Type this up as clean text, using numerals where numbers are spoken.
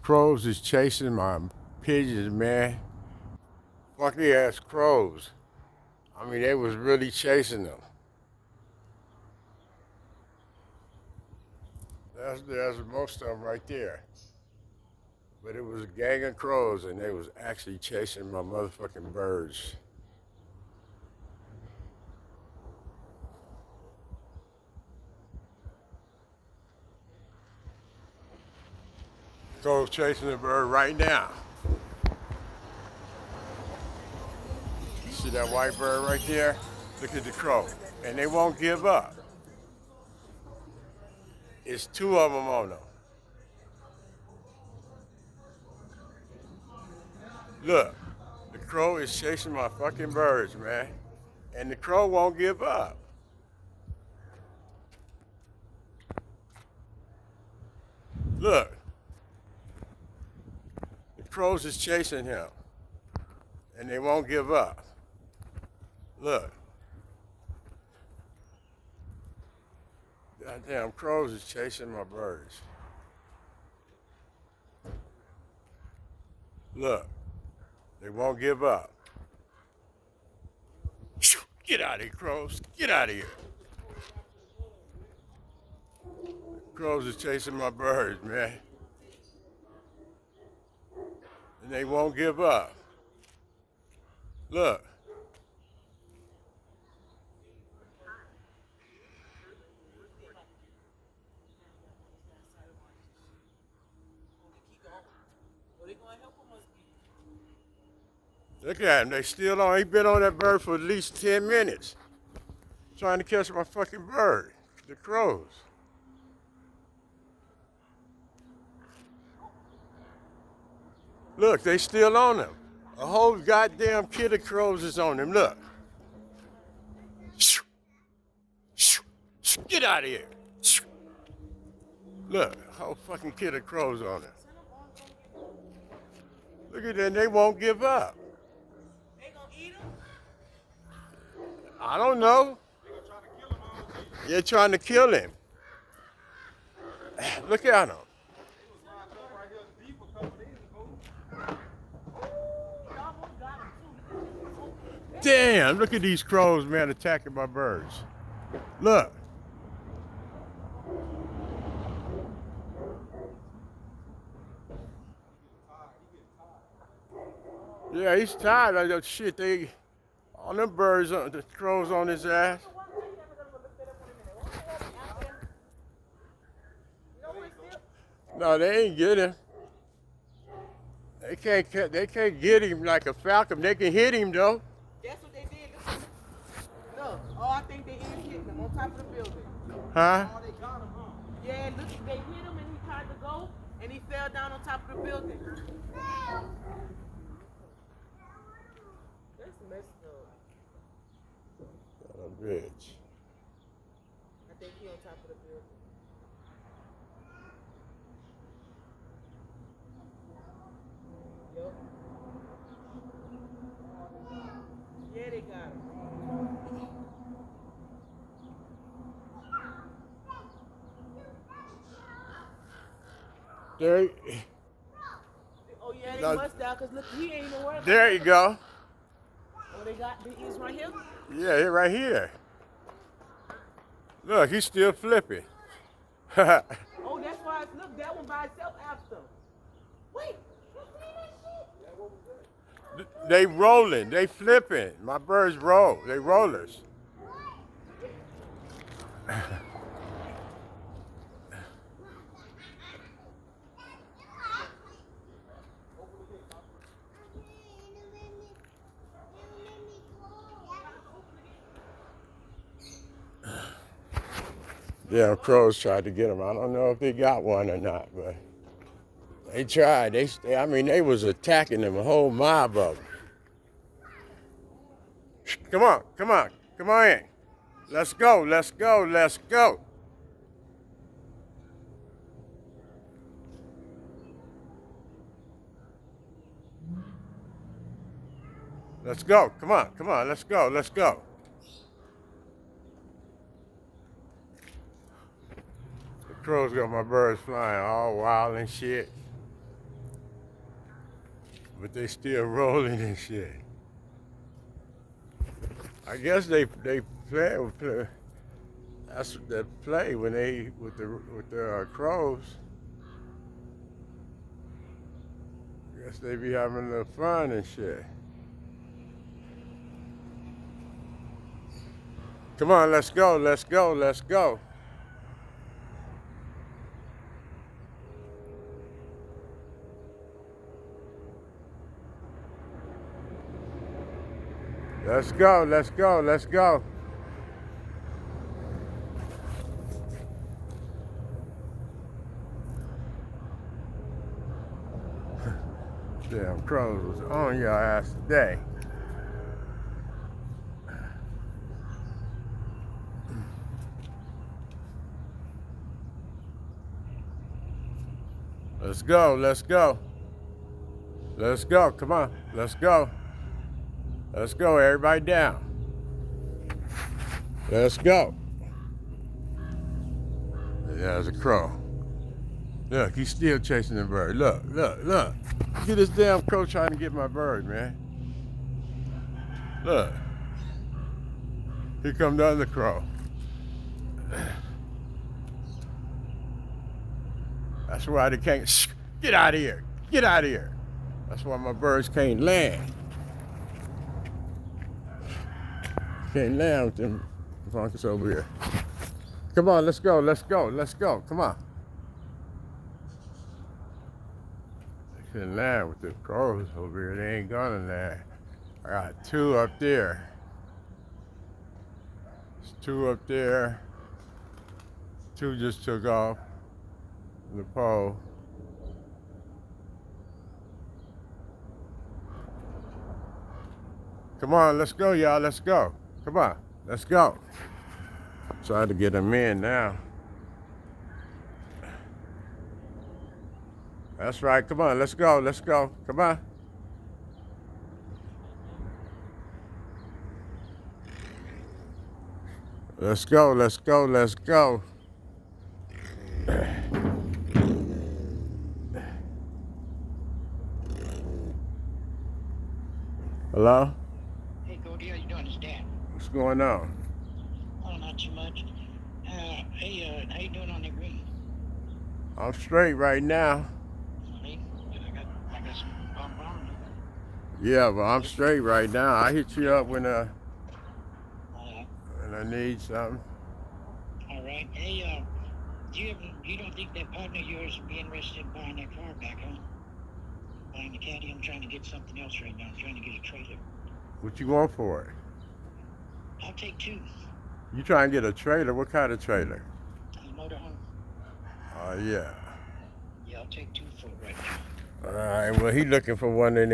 Crows is chasing my pigeons, man. Funky ass crows. I mean, they was really chasing them. That's most of them right there. But it was a gang of crows, and they was actually chasing my motherfucking birds. Crows chasing the bird right now. See that white bird right there? Look at the crow. And they won't give up. It's two of them on them. Look, the crow is chasing my fucking birds, man. And the crow won't give up. Look, the crows is chasing him. And they won't give up. Look. Goddamn crows is chasing my birds. Look, they won't give up. Get out of here, crows. Get out of here. Crows is chasing my birds, man. And they won't give up. Look. Look at him. They still on. He been on that bird for at least 10 minutes. Trying to catch my fucking bird. The crows. Look, they still on him. A whole goddamn kid of crows is on him. Look. Get out of here. Look, a whole fucking kid of crows on him. Look at them. They won't give up. I don't know. They're trying to kill him. Look at him. Damn, look at these crows, man, attacking my birds. Look. Yeah, he's tired of that shit. All them birds, the crows on his ass. No, they ain't get him. They can't get him like a falcon. They can hit him though. That's what they did. Look, oh, I think they is hitting him on top of the building. Huh? Oh, they got him, huh? Yeah, look, they hit him and he tried to go and he fell down on top of the building. That's messed up. Son of a bitch. I think he on top of the building. Yup. Yeah, they got him. There, Oh yeah, they No. must out because look, he ain't even worried about there you go. Oh, they got the ears right here? Yeah, he right here. Look, he's still flipping. Oh, that's why, look, that one by itself after. Wait, you see that shit? They rolling, they flipping. My birds roll, they rollers. Yeah, crows tried to get him. I don't know if they got one or not, but they tried. I mean, they was attacking them, a whole mob of them. Come on, come on, come on in. Let's go, let's go, let's go. Let's go, come on, let's go, let's go. The crows got my birds flying all wild and shit. but they still rolling and shit. I guess they play. That's what they play when they with the crows. I guess they be having a little fun and shit. Come on, let's go, let's go, let's go. Let's go, let's go, let's go. Damn crows was on your ass today. Let's go, let's go. Let's go, come on, let's go. Let's go, everybody down. Let's go. There's a crow. Look, he's still chasing the bird. Look, look, look. Look at this damn crow trying to get my bird, man. Look. Here comes the other crow. That's why they can't, shh, get out of here, get out of here. That's why my birds can't land. Can't land with them funkers over here. Come on, let's go, let's go, let's go, come on. They couldn't land with the crows over here, they ain't gonna land. I got two up there. There's two up there. Two just took off the pole. Come on, let's go, y'all, let's go. Come on, let's go. Try to get them in now. That's right, come on, let's go, let's go. Come on. Let's go, let's go, let's go. Hello? Hey, Cody, how you doing? It's Dan. What's going on? Oh, not too much. Hey, how you doing on the green? I'm straight right now. Hey, I got some bomb. Yeah, but I'm straight right now. I hit you up when I need something. All right. Hey, you don't think that partner of yours would be interested in buying that car back, huh? Buying the caddy? I'm trying to get something else right now. I'm trying to get a trailer. What you want for it? I'll take two. You trying to get a trailer? What kind of trailer? A motorhome. Oh, yeah. Yeah, I'll take two for it right now. All right, well, he looking for one in